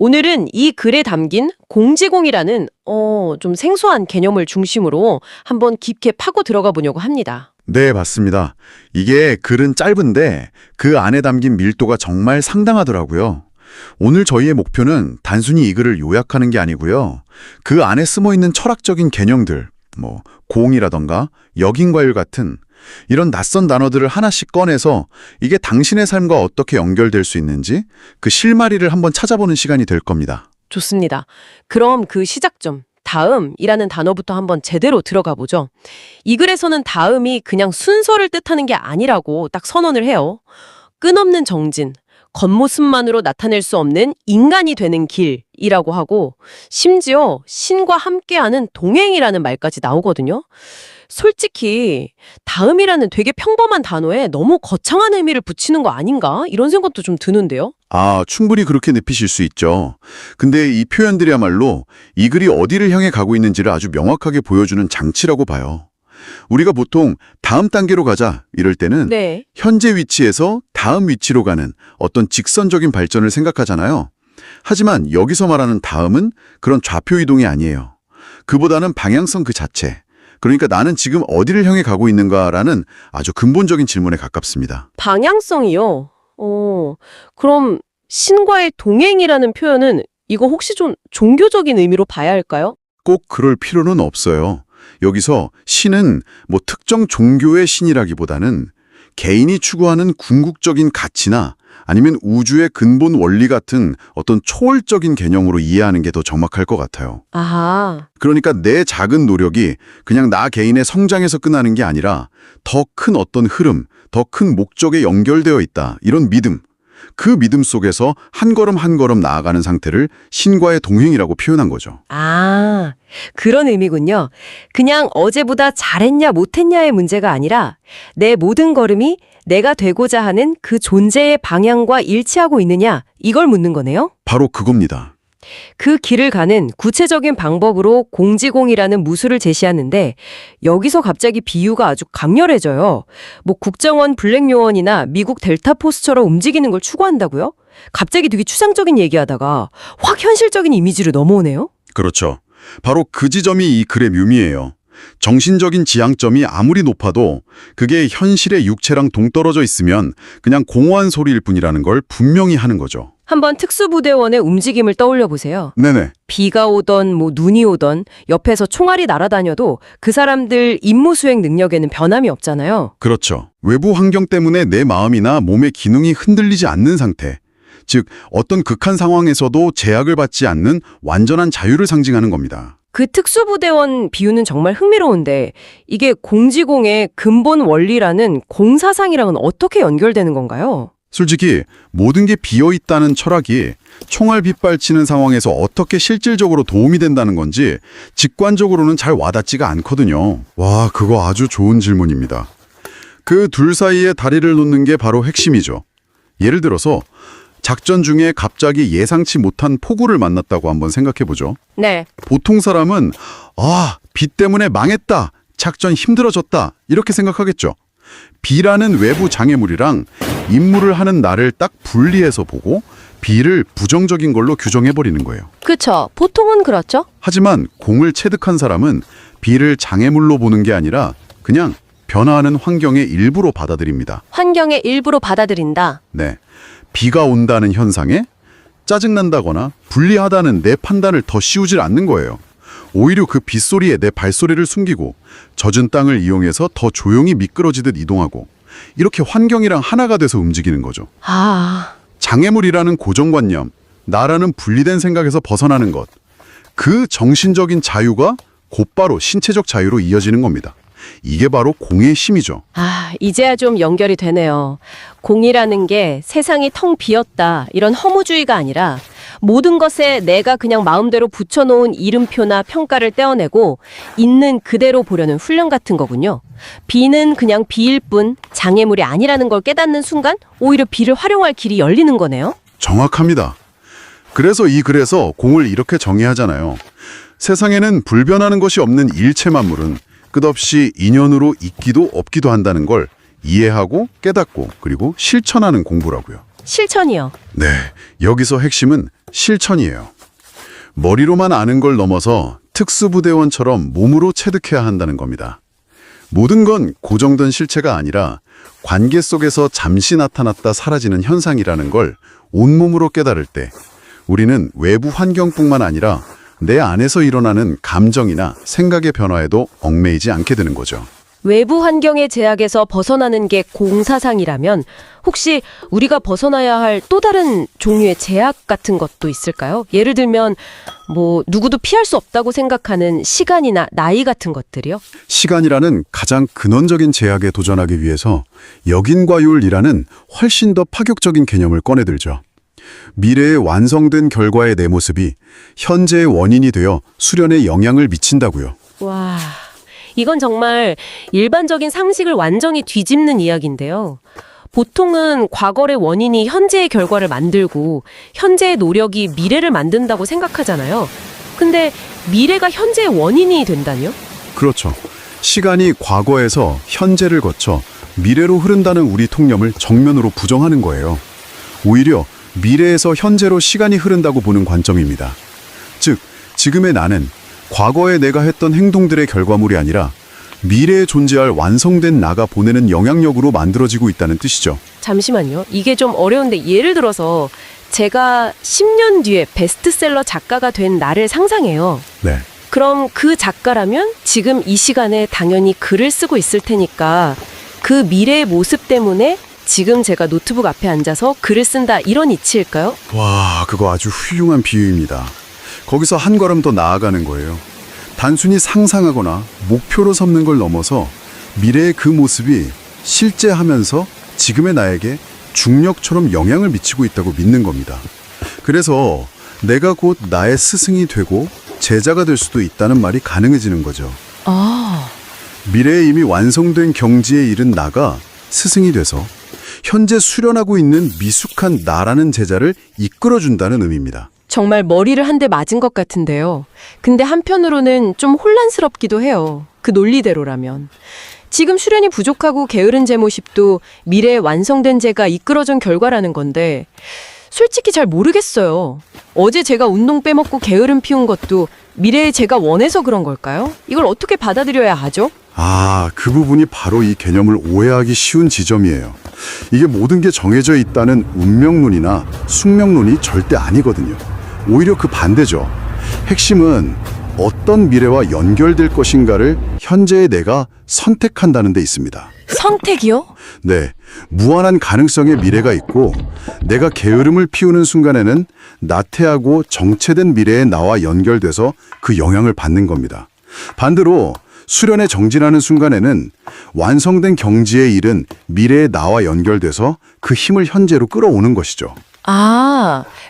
오늘은 이 글에 담긴 공지공이라는 좀 생소한 개념을 중심으로 한번 깊게 파고 들어가 보려고 합니다. 네, 맞습니다. 이게 글은 짧은데 그 안에 담긴 밀도가 정말 상당하더라고요. 오늘 저희의 목표는 단순히 이 글을 요약하는 게 아니고요. 그 안에 숨어있는 철학적인 개념들, 공이라던가 역인과율 같은 이런 낯선 단어들을 하나씩 꺼내서 이게 당신의 삶과 어떻게 연결될 수 있는지 그 실마리를 한번 찾아보는 시간이 될 겁니다. 좋습니다. 그럼 그 시작점, 다음이라는 단어부터 한번 제대로 들어가 보죠. 이 글에서는 다음이 그냥 순서를 뜻하는 게 아니라고 딱 선언을 해요. 끝없는 정진, 겉모습만으로 나타낼 수 없는 인간이 되는 길이라고 하고 심지어 신과 함께하는 동행이라는 말까지 나오거든요. 솔직히 다음이라는 되게 평범한 단어에 너무 거창한 의미를 붙이는 거 아닌가? 이런 생각도 좀 드는데요. 충분히 그렇게 느끼실 수 있죠. 근데 이 표현들이야말로 이 글이 어디를 향해 가고 있는지를 아주 명확하게 보여주는 장치라고 봐요. 우리가 보통 다음 단계로 가자 이럴 때는 네. 현재 위치에서 다음 위치로 가는 어떤 직선적인 발전을 생각하잖아요. 하지만 여기서 말하는 다음은 그런 좌표 이동이 아니에요. 그보다는 방향성 그 자체. 그러니까 나는 지금 어디를 향해 가고 있는가라는 아주 근본적인 질문에 가깝습니다. 방향성이요? 그럼 신과의 동행이라는 표현은 이거 혹시 좀 종교적인 의미로 봐야 할까요? 꼭 그럴 필요는 없어요. 여기서 신은 특정 종교의 신이라기보다는 개인이 추구하는 궁극적인 가치나 아니면 우주의 근본 원리 같은 어떤 초월적인 개념으로 이해하는 게 더 정확할 것 같아요. 아하. 그러니까 내 작은 노력이 그냥 나 개인의 성장에서 끝나는 게 아니라 더 큰 어떤 흐름, 더 큰 목적에 연결되어 있다. 이런 믿음. 그 믿음 속에서 한 걸음 한 걸음 나아가는 상태를 신과의 동행이라고 표현한 거죠. 그런 의미군요. 그냥 어제보다 잘했냐 못했냐의 문제가 아니라 내 모든 걸음이 내가 되고자 하는 그 존재의 방향과 일치하고 있느냐 이걸 묻는 거네요. 바로 그겁니다. 그 길을 가는 구체적인 방법으로 공지공이라는 무술을 제시하는데 여기서 갑자기 비유가 아주 강렬해져요. 국정원 블랙요원이나 미국 델타포스처럼 움직이는 걸 추구한다고요? 갑자기 되게 추상적인 얘기하다가 확 현실적인 이미지로 넘어오네요. 그렇죠. 바로 그 지점이 이 글의 묘미예요. 정신적인 지향점이 아무리 높아도 그게 현실의 육체랑 동떨어져 있으면 그냥 공허한 소리일 뿐이라는 걸 분명히 하는 거죠. 한번 특수부대원의 움직임을 떠올려 보세요. 네네. 비가 오던 눈이 오던 옆에서 총알이 날아다녀도 그 사람들 임무 수행 능력에는 변함이 없잖아요. 그렇죠. 외부 환경 때문에 내 마음이나 몸의 기능이 흔들리지 않는 상태. 즉 어떤 극한 상황에서도 제약을 받지 않는 완전한 자유를 상징하는 겁니다. 그 특수부대원 비유는 정말 흥미로운데 이게 공지공의 근본 원리라는 공사상이랑은 어떻게 연결되는 건가요? 솔직히 모든 게 비어있다는 철학이 총알 빗발치는 상황에서 어떻게 실질적으로 도움이 된다는 건지 직관적으로는 잘 와닿지가 않거든요. 와, 그거 아주 좋은 질문입니다. 그 둘 사이에 다리를 놓는 게 바로 핵심이죠. 예를 들어서 작전 중에 갑자기 예상치 못한 폭우를 만났다고 한번 생각해보죠. 네. 보통 사람은 비 때문에 망했다, 작전 힘들어졌다 이렇게 생각하겠죠. 비라는 외부 장애물이랑 임무를 하는 나를 딱 분리해서 보고 비를 부정적인 걸로 규정해버리는 거예요. 그쵸. 보통은 그렇죠. 하지만 공을 체득한 사람은 비를 장애물로 보는 게 아니라 그냥 변화하는 환경의 일부로 받아들입니다. 환경의 일부로 받아들인다. 네, 비가 온다는 현상에 짜증난다거나 불리하다는 내 판단을 더 씌우질 않는 거예요. 오히려 그 빗소리에 내 발소리를 숨기고 젖은 땅을 이용해서 더 조용히 미끄러지듯 이동하고 이렇게 환경이랑 하나가 돼서 움직이는 거죠. 장애물이라는 고정관념, 나라는 분리된 생각에서 벗어나는 것. 그 정신적인 자유가 곧바로 신체적 자유로 이어지는 겁니다. 이게 바로 공의 힘이죠. 이제야 좀 연결이 되네요. 공이라는 게 세상이 텅 비었다 이런 허무주의가 아니라 모든 것에 내가 그냥 마음대로 붙여놓은 이름표나 평가를 떼어내고 있는 그대로 보려는 훈련 같은 거군요. 비는 그냥 비일 뿐 장애물이 아니라는 걸 깨닫는 순간 오히려 비를 활용할 길이 열리는 거네요. 정확합니다. 그래서 이 글에서 공을 이렇게 정의하잖아요. 세상에는 불변하는 것이 없는 일체 만물은 끝없이 인연으로 있기도 없기도 한다는 걸 이해하고 깨닫고 그리고 실천하는 공부라고요. 실천이요. 네, 여기서 핵심은 실천이에요. 머리로만 아는 걸 넘어서 특수부대원처럼 몸으로 체득해야 한다는 겁니다. 모든 건 고정된 실체가 아니라 관계 속에서 잠시 나타났다 사라지는 현상이라는 걸 온몸으로 깨달을 때 우리는 외부 환경뿐만 아니라 내 안에서 일어나는 감정이나 생각의 변화에도 얽매이지 않게 되는 거죠. 외부 환경의 제약에서 벗어나는 게 공사상이라면 혹시 우리가 벗어나야 할 또 다른 종류의 제약 같은 것도 있을까요? 예를 들면 누구도 피할 수 없다고 생각하는 시간이나 나이 같은 것들이요? 시간이라는 가장 근원적인 제약에 도전하기 위해서 역인과율이라는 훨씬 더 파격적인 개념을 꺼내들죠. 미래의 완성된 결과의 내 모습이 현재의 원인이 되어 수련에 영향을 미친다고요. 와, 이건 정말 일반적인 상식을 완전히 뒤집는 이야기인데요. 보통은 과거의 원인이 현재의 결과를 만들고 현재의 노력이 미래를 만든다고 생각하잖아요. 근데 미래가 현재의 원인이 된다뇨? 그렇죠. 시간이 과거에서 현재를 거쳐 미래로 흐른다는 우리 통념을 정면으로 부정하는 거예요. 오히려 미래에서 현재로 시간이 흐른다고 보는 관점입니다. 즉, 지금의 나는 과거에 내가 했던 행동들의 결과물이 아니라 미래에 존재할 완성된 나가 보내는 영향력으로 만들어지고 있다는 뜻이죠. 잠시만요. 이게 좀 어려운데 예를 들어서 제가 10년 뒤에 베스트셀러 작가가 된 나를 상상해요. 네. 그럼 그 작가라면 지금 이 시간에 당연히 글을 쓰고 있을 테니까 그 미래의 모습 때문에 지금 제가 노트북 앞에 앉아서 글을 쓴다 이런 이치일까요? 와, 그거 아주 훌륭한 비유입니다. 거기서 한 걸음 더 나아가는 거예요. 단순히 상상하거나 목표로 삼는 걸 넘어서 미래의 그 모습이 실제 하면서 지금의 나에게 중력처럼 영향을 미치고 있다고 믿는 겁니다. 그래서 내가 곧 나의 스승이 되고 제자가 될 수도 있다는 말이 가능해지는 거죠. 아, 미래에 이미 완성된 경지에 이른 나가 스승이 돼서 현재 수련하고 있는 미숙한 나라는 제자를 이끌어준다는 의미입니다. 정말 머리를 한 대 맞은 것 같은데요. 근데 한편으로는 좀 혼란스럽기도 해요. 그 논리대로라면. 지금 수련이 부족하고 게으른 제 모습도 미래에 완성된 제가 이끌어준 결과라는 건데 솔직히 잘 모르겠어요. 어제 제가 운동 빼먹고 게으름 피운 것도 미래에 제가 원해서 그런 걸까요? 이걸 어떻게 받아들여야 하죠? 그 부분이 바로 이 개념을 오해하기 쉬운 지점이에요. 이게 모든 게 정해져 있다는 운명론이나 숙명론이 절대 아니거든요. 오히려 그 반대죠. 핵심은 어떤 미래와 연결될 것인가를 현재의 내가 선택한다는 데 있습니다. 선택이요? 네, 무한한 가능성의 미래가 있고 내가 게으름을 피우는 순간에는 나태하고 정체된 미래의 나와 연결돼서 그 영향을 받는 겁니다. 반대로 수련에 정진하는 순간에는 완성된 경지에 이른 미래의 나와 연결돼서 그 힘을 현재로 끌어오는 것이죠.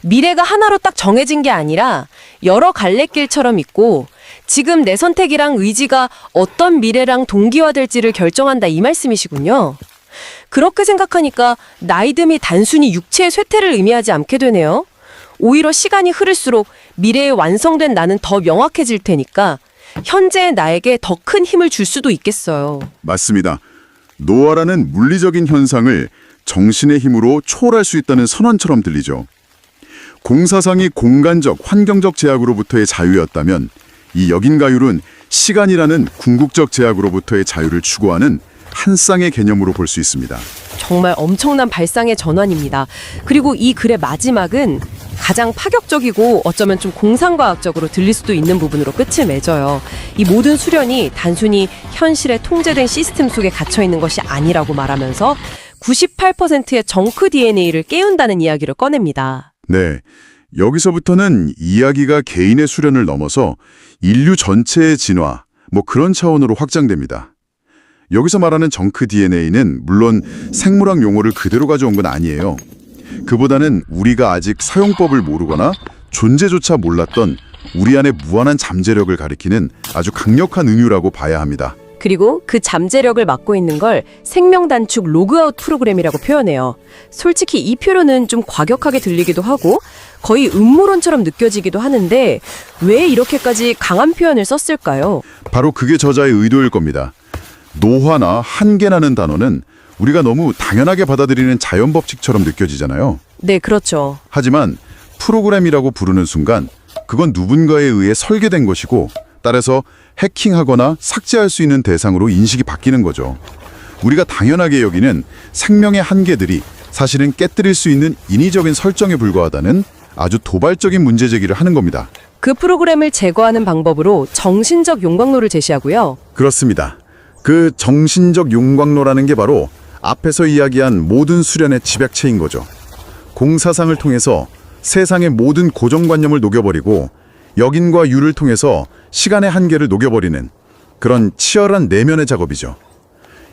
미래가 하나로 딱 정해진 게 아니라 여러 갈래길처럼 있고 지금 내 선택이랑 의지가 어떤 미래랑 동기화될지를 결정한다 이 말씀이시군요. 그렇게 생각하니까 나이듦이 단순히 육체의 쇠퇴를 의미하지 않게 되네요. 오히려 시간이 흐를수록 미래에 완성된 나는 더 명확해질 테니까 현재의 나에게 더 큰 힘을 줄 수도 있겠어요. 맞습니다. 노화라는 물리적인 현상을 정신의 힘으로 초월할 수 있다는 선언처럼 들리죠. 공사상이 공간적, 환경적 제약으로부터의 자유였다면 이 역인가율은 시간이라는 궁극적 제약으로부터의 자유를 추구하는 한 쌍의 개념으로 볼 수 있습니다. 정말 엄청난 발상의 전환입니다. 그리고 이 글의 마지막은 가장 파격적이고 어쩌면 좀 공상과학적으로 들릴 수도 있는 부분으로 끝을 맺어요. 이 모든 수련이 단순히 현실에 통제된 시스템 속에 갇혀 있는 것이 아니라고 말하면서 98%의 정크 DNA를 깨운다는 이야기를 꺼냅니다. 네, 여기서부터는 이야기가 개인의 수련을 넘어서 인류 전체의 진화, 그런 차원으로 확장됩니다. 여기서 말하는 정크 DNA는 물론 생물학 용어를 그대로 가져온 건 아니에요. 그보다는 우리가 아직 사용법을 모르거나 존재조차 몰랐던 우리 안의 무한한 잠재력을 가리키는 아주 강력한 은유라고 봐야 합니다. 그리고 그 잠재력을 맡고 있는 걸 생명 단축 로그아웃 프로그램이라고 표현해요. 솔직히 이 표현은 좀 과격하게 들리기도 하고 거의 음모론처럼 느껴지기도 하는데 왜 이렇게까지 강한 표현을 썼을까요? 바로 그게 저자의 의도일 겁니다. 노화나 한계라는 단어는 우리가 너무 당연하게 받아들이는 자연법칙처럼 느껴지잖아요. 네, 그렇죠. 하지만 프로그램이라고 부르는 순간 그건 누군가에 의해 설계된 것이고 따라서 해킹하거나 삭제할 수 있는 대상으로 인식이 바뀌는 거죠. 우리가 당연하게 여기는 생명의 한계들이 사실은 깨뜨릴 수 있는 인위적인 설정에 불과하다는 아주 도발적인 문제 제기를 하는 겁니다. 그 프로그램을 제거하는 방법으로 정신적 용광로를 제시하고요. 그렇습니다. 그 정신적 용광로라는 게 바로 앞에서 이야기한 모든 수련의 집약체인 거죠. 공사상을 통해서 세상의 모든 고정관념을 녹여버리고 역인과 유를 통해서 시간의 한계를 녹여버리는 그런 치열한 내면의 작업이죠.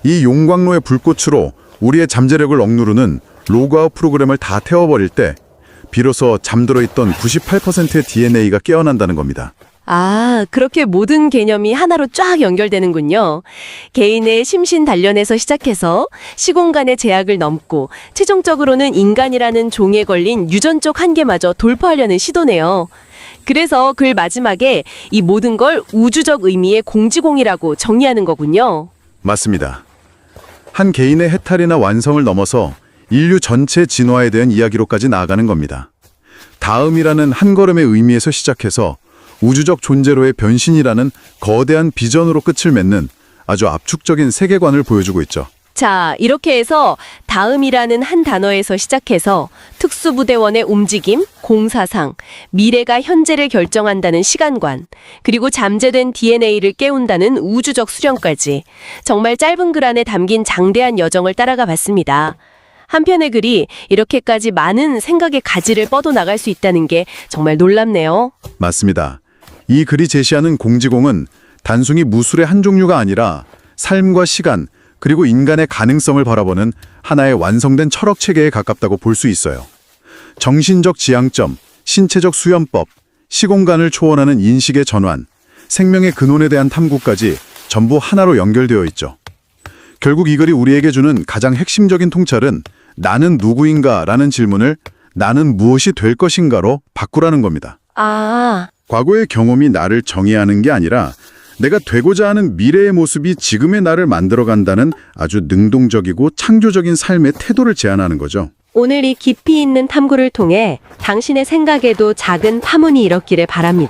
이 용광로의 불꽃으로 우리의 잠재력을 억누르는 로그아웃 프로그램을 다 태워버릴 때 비로소 잠들어 있던 98%의 DNA가 깨어난다는 겁니다. 아, 그렇게 모든 개념이 하나로 쫙 연결되는군요. 개인의 심신 단련에서 시작해서 시공간의 제약을 넘고 최종적으로는 인간이라는 종에 걸린 유전적 한계마저 돌파하려는 시도네요. 그래서 글 마지막에 이 모든 걸 우주적 의미의 공지공이라고 정의하는 거군요. 맞습니다. 한 개인의 해탈이나 완성을 넘어서 인류 전체 진화에 대한 이야기로까지 나아가는 겁니다. 다음이라는 한 걸음의 의미에서 시작해서 우주적 존재로의 변신이라는 거대한 비전으로 끝을 맺는 아주 압축적인 세계관을 보여주고 있죠. 자, 이렇게 해서 다음이라는 한 단어에서 시작해서 특수부대원의 움직임, 공사상, 미래가 현재를 결정한다는 시간관, 그리고 잠재된 DNA를 깨운다는 우주적 수련까지 정말 짧은 글 안에 담긴 장대한 여정을 따라가 봤습니다. 한 편의 글이 이렇게까지 많은 생각의 가지를 뻗어나갈 수 있다는 게 정말 놀랍네요. 맞습니다. 이 글이 제시하는 공지공은 단순히 무술의 한 종류가 아니라 삶과 시간, 그리고 인간의 가능성을 바라보는 하나의 완성된 철학 체계에 가깝다고 볼 수 있어요. 정신적 지향점, 신체적 수연법, 시공간을 초월하는 인식의 전환, 생명의 근원에 대한 탐구까지 전부 하나로 연결되어 있죠. 결국 이 글이 우리에게 주는 가장 핵심적인 통찰은 나는 누구인가 라는 질문을 나는 무엇이 될 것인가로 바꾸라는 겁니다. 과거의 경험이 나를 정의하는 게 아니라 내가 되고자 하는 미래의 모습이 지금의 나를 만들어간다는 아주 능동적이고 창조적인 삶의 태도를 제안하는 거죠. 오늘 이 깊이 있는 탐구를 통해 당신의 생각에도 작은 파문이 일었기를 바랍니다.